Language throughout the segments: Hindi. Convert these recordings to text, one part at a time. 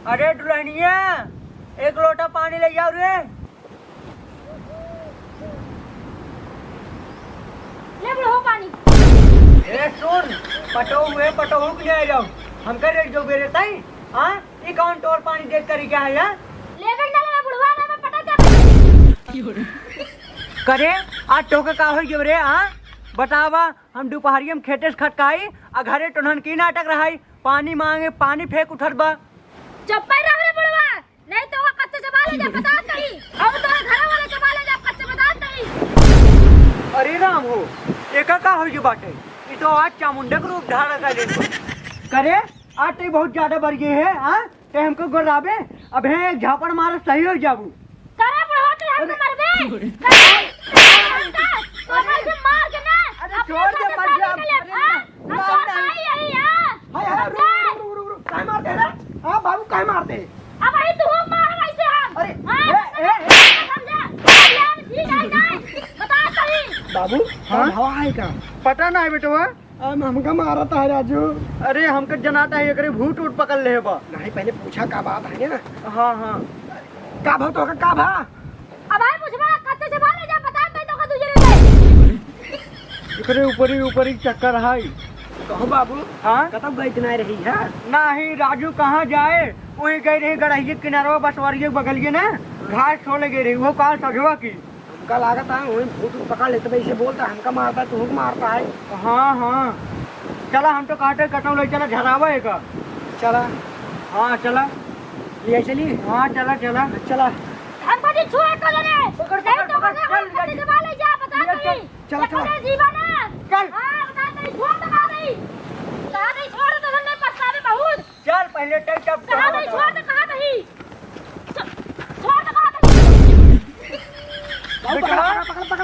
अरे दुल्हनिया, एक लोटा पानी ले जाओ रे। ले बुढ़ो पानी। ए सुन, पटो के ले जाओ। हम कर रेट जो बेरे ताई, हां? ई कौन तोर पानी देख कर क्या है यार? ले के ना ले बुढ़वा ना मैं पटा दे। करे आ टोके का होई जो रे, हां? बतावा, हम दोपहरिया में खेते से खटकाई आ घरे टोनन की नाटक रहाई, पानी मांगे पानी फेंक उठत बा। चुप ही रह रे बुढ़वा, नहीं तो वो कच्चे चबा ले जा बता नहीं। अब तो घर वाले चबा ले जा कच्चे बता नहीं। अरे राम हो, एका का होई जो बाटे? ई तो आज चामुंडा के रूप धारण कर ले। करे आज तो बहुत ज्यादा बढ़ गए है, हां? ते हमको गोराबे, अब है झापड़ मार सही हो जाबू। करे बुढ़वा तो हमको मरबे। तो मैं से मार के ना। अरे छोड़ दे मत जा। हम तो आई यही हां। हाय रुक काय मार दे रे? हां बाबू काय मार दे? अब आई तू मार वैसे हम। अरे समझा? यार ठीक है नहीं। बता सही। बाबू हाँ हवा है का पता ना है बेटवा। हमका मारा था राजू। अरे हमको जनाता है एकरे भूत उठ पकड़ ले बा। नहीं पहले पूछा का बात है ना। हाँ हाँ का भाव तो का भा अब आई पूछबा कत्ते से बाले जा बता मैं तो का तुझे रे। एकरे ऊपर ही चक्कर है। कहो बाबू हाँ कतब गई इतना रही है? नहीं राजू कहाँ जाए, वही गई रही गड़हिए किनारे बसवारी के बगल के ना घास छोड़े गई रही, वो कहा सजवा की। हमका लागत है वही भूत पकड़ लेते वैसे बोलता हमका मारता है तू मारता है। हाँ हाँ चला, हम तो काटे कटौ ले चला झरावा एक। चला हाँ चला ले चली। हाँ चला चला चला हमको जी छुए को ले रे। पकड़, नहीं तो पकड़, का चल, कत्ते से बाले जा बता नहीं। चल, चल। ये जीवन है। चल हां बता नहीं छोड़ तो नहीं। कहा नहीं छोड़ तो हमने पछतावे बहुत। चल पहले टक टक कहा नहीं छोड़ तो कहा नहीं। छोड़ तो कहा नहीं।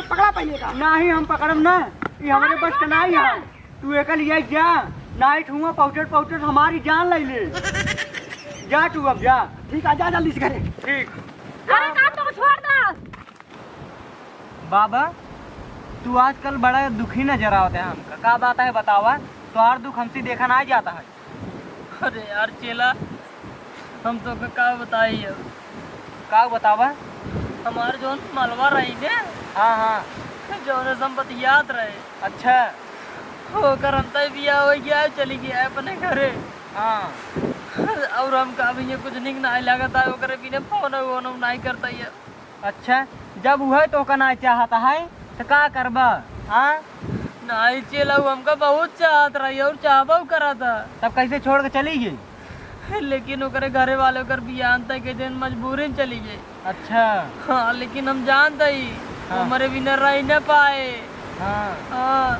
पकड़ा पहले का। नहीं हम पकड़म ना, ये हमारे बस का नहीं है। तू एकल ये जा, नाइट हुआ पहुंचत हमारी जान ले ले। जा तू अब जा। ठीक है जा जल्दी से घरे। ठीक। अरे काम तो छोड़ दो। बाबा तू आजकल बड़ा दुखी नजर आता है हमका, क्या बात है बतावा? तुम्हार दुख हमसे देखा नहीं जाता है। अरे यार चेला, हम तो का बताई है। क्या बतावा? हमारे जो मलवा रही ने हाँ हाँ जो संपत्ति याद रहे। अच्छा होकर हम तय बिया हो गया चली गया अपने घरे। हाँ और हम का भी ये कुछ निक नहीं लगता है, ओकरे बिना फोन वोन नहीं करता है। अच्छा जब वह तो करना चाहता है तो क्या करबा? हाँ नहीं चेला हमका बहुत चाहत रही और चाहबा करा था, तब कैसे छोड़ के चली गई? लेकिन ओकरे घरे वाले ओकर बियाह तय के दिन मजबूरी में चली गई। अच्छा हाँ लेकिन हम जानते ही हाँ। हमारे बिना रह न पाए। हाँ हाँ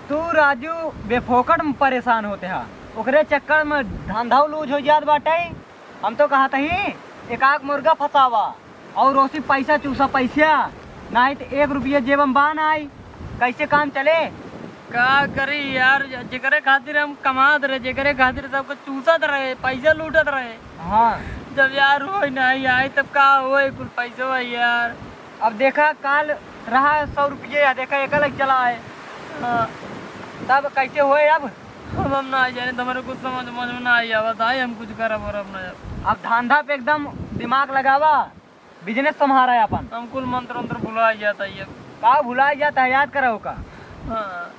तू राजू बेफोकट में परेशान होते हैं, ओकरे चक्कर में धंधा लूज हो जात बाटे। हम तो कहते ही एक आग मुर्गा फसावा और उसी पैसा चूसा पैसा, नहीं तो 1 रुपया जेब में बान आई, कैसे काम चले? का करी यार, जेकरे खातिर हम कमात रहे, जेकरे खातिर सबको चूसत रहे, पैसा लूटत रहे। हाँ जब यार हो नहीं आई तब का हो कुल पैसे हो यार। अब देखा काल रहा 100 रुपये, देखा एक अलग चला है। हाँ तब कैसे होए? अब हम ना जाने तुम्हारे कुछ समझ में ना आई बताए हम कुछ करब और अब ना। अब धंधा पे एकदम दिमाग लगावा, बिजनेस संभारा है अपन। हम कुल मंत्र मंत्र भुला जाता है। का भुला जाता है, याद करो का। हाँ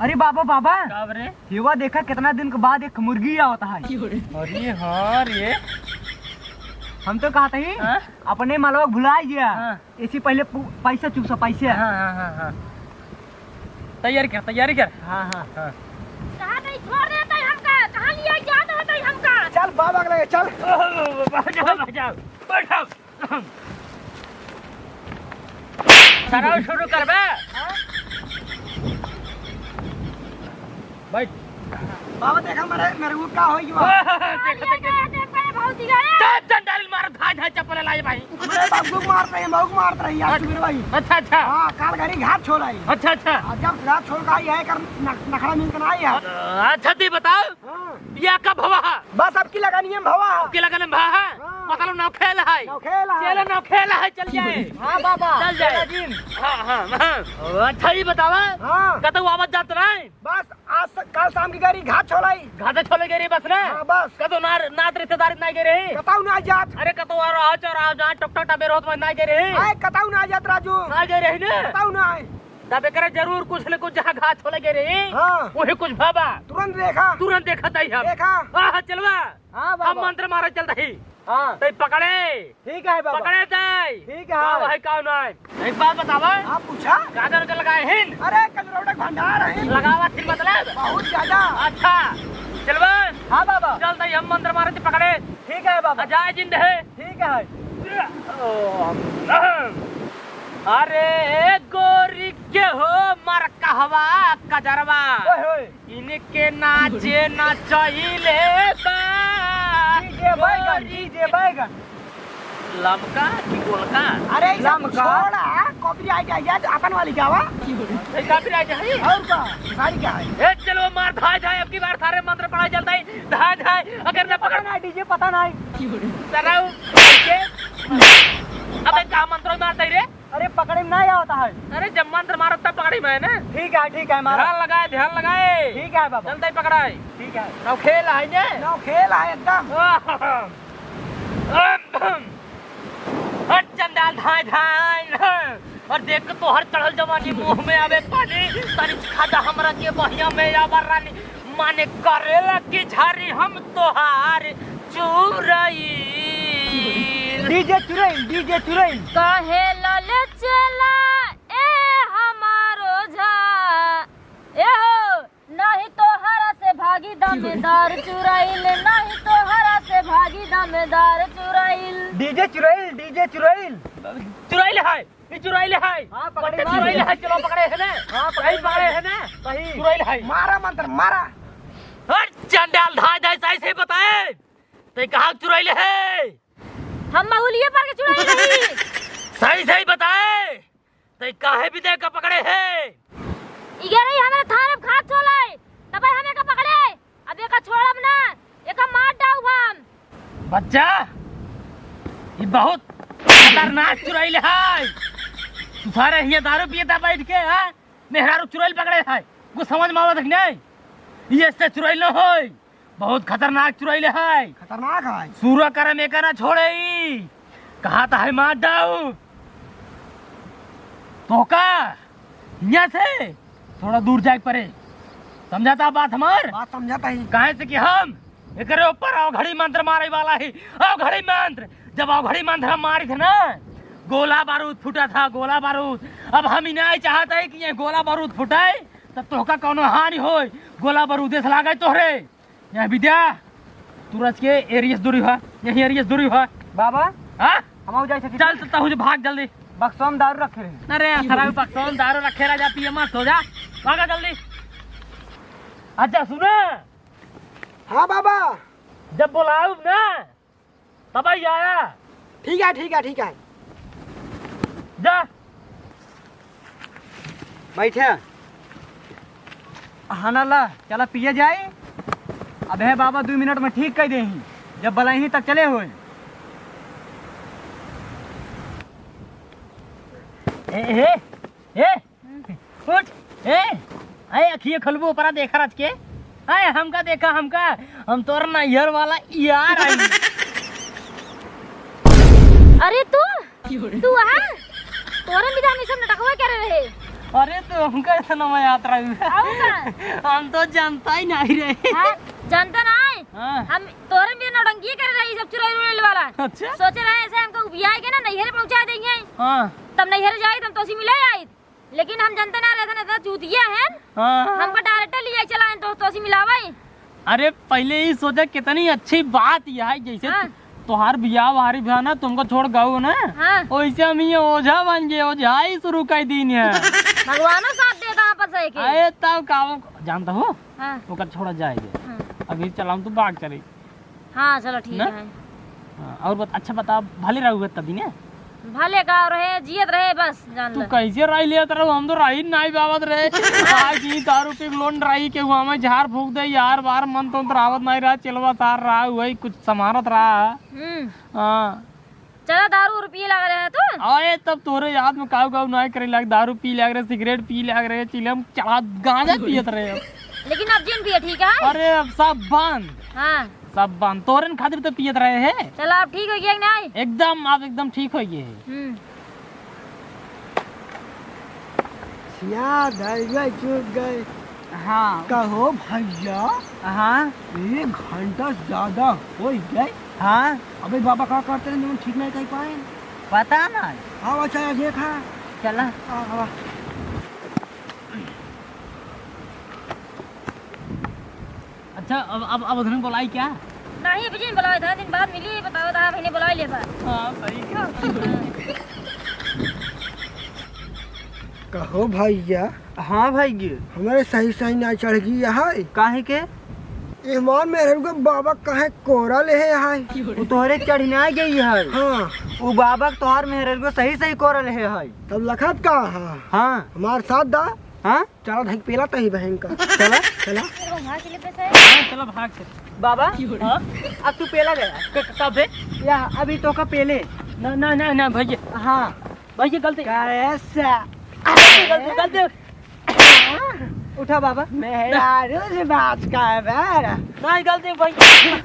अरे बाबा बाबा का रे युवा देखा कितना दिन के बाद एक मुर्गी होता है। अरे हाँ रे हम तो कहते ही हाँ? अपने मालवा भुला गया। हाँ। इसी पहले पैसा चूसा पैसा। हाँ हाँ हाँ हाँ तैयारी कर। हाँ हाँ हाँ कहा नहीं छोड़ देता है हमका, कहा लिया जाता है हमका। चल बाबा लगे चल। बैठो सराव शुरू कर बे। बैठ बाबा देखा मेरे वो का होई बहुत ही गया। डंडाल मार धाय चप्पल लाए भाई। हमरे बाबू को मारत रही यार सुबीर भाई। अच्छा अच्छा हां काल घरी घाट छोड़ आई। अच्छा अच्छा जब घाट छोड़ का आई है कर नखरा मिल कर आई है। अच्छा दी बताओ हां या कब हवा बस आपकी लगानी है भवा। के लगन भा है मतलब नौ खेल है। नौखेला चलो नौ खेल है, चल जाए। हाँ बाबा चल जाए। हाँ। अच्छा ही बतावा। हाँ कतौ आवत जात रहे। बस आज कल शाम की गाड़ी घाट छोलाई। घाटे छोले गेरी बस ना। हाँ बस कतौ नात रिश्तेदारी नहीं गेरे। कताऊ ना जात। अरे कतौ और आओ जहाँ टक टक टबे रोत में नहीं गेरे। आए कताऊ ना जात राजू। नहीं गेरे है ना। कताऊ ना आए। तबे करे जरूर कुछ न कुछ जहाँ घाट छोले गेरे। हाँ वही कुछ भाबा। तुरंत देखा था हम। देखा। हाँ चलवा। हाँ हम बाबा मंत्र मारे चलता ही। हाँ तो पकड़े। ठीक है बाबा पकड़े जाए। ठीक है भाई कौन है? एक बात बतावा। आप पूछा। ज्यादा रुपये लगाए हिन। अरे कजरौटे भंडार है लगावा फिर मतलब। बहुत ज्यादा। अच्छा चलवा। हाँ बाबा चलता ही हम मंत्र मारे थे पकड़े। ठीक है बाबा जाए जिंद है। ठीक है अरे गोरी के हो मर कहवा कजरवा। ओए होए इनके नाचे नचैले बा। डीजे बैगन डीजे बैगन लमका की गोलका। अरे ये सब लमका। छोड़ा कॉपीराइट आ गया तो अपन वाली क्या हुआ कॉपीराइट है। और का सारी क्या है ए चलो मार धाय धाय अब की बार सारे मंत्र पढ़ा चलता है। धाय धाय अगर न पता पकड़ नहीं डीजे पता नहीं तराऊ अबे का मंत्र मारता है रे। अरे पकड़े में नहीं आता है अरे जब मंत्र मारो तब पकड़ी मैं ना। ठीक है मारा ध्यान लगाए। ठीक है बाबा चलता ही पकड़ाए। ठीक है अब खेल है ने। नौ खेल है एकदम। चंडाल धाय धाय और देख तो हर चढ़ल जवानी मुंह में आवे पानी तनी खादा हमरा के बहिया में आवर रानी माने करेला की झारी हम तोहार चुरई। डीजे चुरैल कहे लल चला ए हमारो झा ए हो नहीं तो हरा से भागी दमेदार चुराइल नहीं तो हरा से भागी दमेदार चुराइल। डीजे चुरैल चुराइल है। ये चुराइल है। हाँ, पकड़े पकड़े चुराइल है। चलो पकड़े है ना। हाँ, पकड़े है ना। सही चुराइल है। मारा मंत्र मारा। हर चंडाल धाय धाय सही से बताए ते कहा चुराइल है। हम महुलिये पर के चुराइल नहीं। सही सही बताए ते काहे भी दे का पकड़े है। इगे नहीं हमारे थाने में खाद छोलाए तब हमें का पकड़े अब एका छोड़ब ना एका मार डाउ हम। बच्चा ये बहुत खतरनाक चुराइल है। तुम्हारे हिया दारू पियता बैठ के है मेहरारू चुराइल पकड़े है कुछ समझ में आवत नहीं। ये से चुराइल न होई बहुत खतरनाक चुराइल है। खतरनाक है। सूरा करम एक ना छोड़े कहा था है मार डाऊ तो का यहाँ से थोड़ा दूर जाए पड़े। समझाता बात हमार बात समझाता ही। कहे से कि हम एकरे ऊपर अवघड़ी मंत्र मारे वाला ही। अवघड़ी मंत्र जब अवघड़ी मंत्र हम मारी थे ना गोला बारूद फूटा था गोला बारूद। अब हम ही नहीं चाहते है कि ये गोला बारूद फुटाए तब तोहका कोनो हानि हो। गोला बारूद से लागे तोहरे यहाँ विद्या तुरंत के एरियस दूरी हुआ यही एरियस दूरी हुआ। बाबा हाँ हम जाए सके चल तो तुझे भाग जल्दी। बक्सों दारू रखे रहे। अरे सरा पक्सों दारू रखे रह जा पिए मत हो जा भागा जल्दी। अच्छा सुना हाँ बाबा जब बुलाऊ ना तब ही आया। ठीक है जा बैठे। हाँ ला चला पिए जाए। अब है बाबा 2 मिनट में ठीक कर दे जब बलाई तक चले हुए। उठ ए अखिए खलबू ऊपर देखा रच के आए हमका देखा हमका हम तोर नैहर वाला यार आई। अरे तू है तोरे विधान में सब नटकवा करे रहे। अरे तो हमका ऐसा नाम याद रहा हम तो जानता ही नहीं रहे। हाँ, जानता नहीं हाँ। हम तोरे भी नौटंकी करे रही सब चुराई उड़ेल वाला। अच्छा सोचे रहे ऐसे हमको उबिया के ना नैहर पहुंचा देंगे। हाँ तब नैहर जाए तब तो मिले आई लेकिन हम जानते ना रहते ना चूतिया है हाँ। हमको डायरेक्ट लिए चलाए तो मिलावे। अरे पहले ही सोचा कितनी अच्छी बात यह है जैसे हाँ। तुहार बियाह वारी बियाह ना तुमको छोड़ गऊ ना हाँ। वैसे हम ये ओझा बन गए ओझा ही शुरू कर दी है। भगवानो साथ दे कहाँ पर सही के। अरे तब काम जानता हो हाँ। ओकर छोड़ा जाएगा हाँ। अभी चलाऊं तो भाग चले। हाँ चलो ठीक ना? है। हाँ, और अच्छा बता भले रहोगे तभी ना भले का रहे जियत रहे बस जान तू ले। कैसे राई लिया तरह हम तो राई नहीं बाबत रहे आज की दारू पे लोन राई के हुआ में झाड़ फूक दे यार बार मन तो रावत नहीं रहा चलवा तार रहा वही कुछ समारत रहा। हाँ चला दारू रुपये लग रहे हैं तू। आए तब तोरे याद में काऊ काऊ नहीं करे लग दारू पी लग रहे सिगरेट पी लग रहे चिलम चढ़ा गांजा पियत रहे अब। लेकिन अब जिन पिए ठीक है। अरे अब सब बंद हाँ सब बंद तोरन खातिर तो पियत रहे हैं। चला अब ठीक हो गया कि नहीं। एकदम आप एकदम ठीक हो गए। याद है चुप गए। हाँ कहो भैया हाँ 1 घंटा ज्यादा हो गए। हाँ अबे बाबा क्या करते हैं तुम ठीक नहीं कर पाए। पता ना। हाँ अच्छा देखा चला हाँ अच्छा अब उधर बुलाई क्या? नहीं अभी जिन बुलाया था दिन बाद मिली बताओ था भाई ने बुला लिया था। हाँ सही क्या कहो भैया हाँ भाई हमारे सही सही ना चढ़ गई है। काहे के ईमान मेरे को बाबा कहे कोरा ले है। वो तोहरे चढ़ना गई है। हाँ वो बाबा तोहर मेहर को सही सही कोरल है। तब लखत का हाँ हाँ हमारे साथ दा। हाँ चलो ढंग पेला तही बहन का चला चला। चलो भाग से बाबा हाँ अब तू पेला गया कब है? या अभी तो का पेले ना ना ना ना भैया हाँ भैया गलती कैसा गलती गलती उठा बाबा मेरा रोज बात का है बेरा। नहीं गलती भैया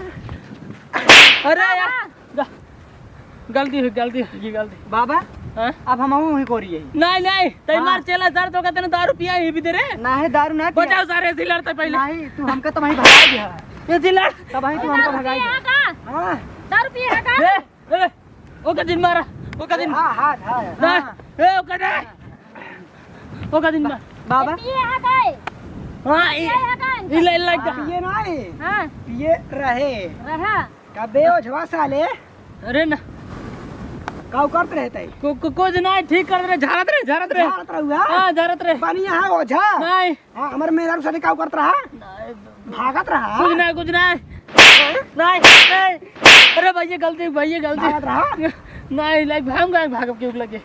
अरे यार गलती हुई ये गलती बाबा हाँ? अब हम वही कोरी है नहीं नहीं तई हाँ। मार चला सर तो कहते दारू पिया ही भी दे रे ना है दारू ना पिया। बचाओ सारे ऐसे लड़ते पहले नहीं तू हमका तो वही भगा दिया ये जिला तब वही तू हमका भगा दिया। हाँ दारू पिए है का। ए ओ का दिन मारा ओ का दिन हाँ हाँ हाँ ना ए ओ का दिन मार बाबा पिए है का। हां है का। इला इला ये नहीं हाँ ये रहे रहा। कबे ओझवा साले अरे ना काउ करते रहते कुछ नहीं ठीक कर रहे झाड़त रहे झाड़त रहुआ हां झाड़त रहे बढ़िया है ओझा। नहीं हाँ हमारे मेरा साले काउ करत रहा भागत रहा कुछ नहीं अरे भैया गलती भागत रहा। नहीं लाइक भाग क्यों लगे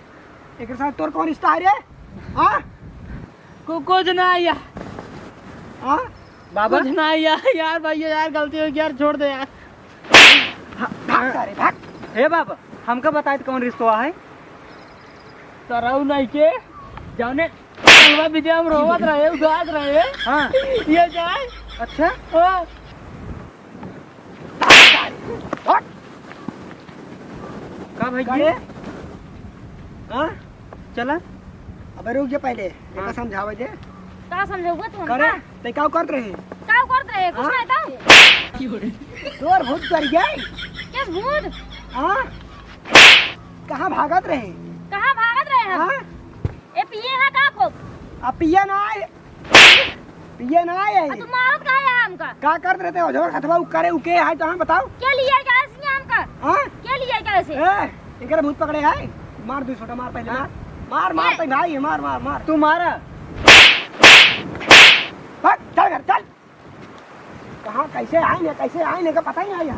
एक साथ तोर कौन रिश्ता है रे। हाँ कुछ नहीं यार हाँ बाबा कुछ नहीं यार भैया यार गलती हो गई यार छोड़ दे यार भाग सारे भाग। हे बाबा हमका बताए तो कौन रिश्ता है। तरऊ नहीं के जाने अलवा विद्या में रोवत रहे उदास रहे हाँ ये जाए अच्छा हाँ का भाई करे हाँ चला अबे रुक जा पहले देखा समझावे दे का समझोगे तू करे हमका। ते काउ करत रहे का करते रहे कुछ हाँ? नहीं था। तोर भूत कर गए। किस भूत। हाँ कहाँ भागत रहे। कहाँ भागत रहे हम। हाँ ए पिए है का को। अब पिया ना आए तू मारत का है हमका। का करत रहते हो जो खतवा करे उके है तो हम बताओ क्या लिया कैसे हमका। हाँ क्या लिया कैसे। ए इनके भूत पकड़े है मार दो छोटा मार पहले मार मार तो भाई मार मार मार तू मारा भाग चल घर चल। कहाँ कैसे आए ना का पता ही नहीं है।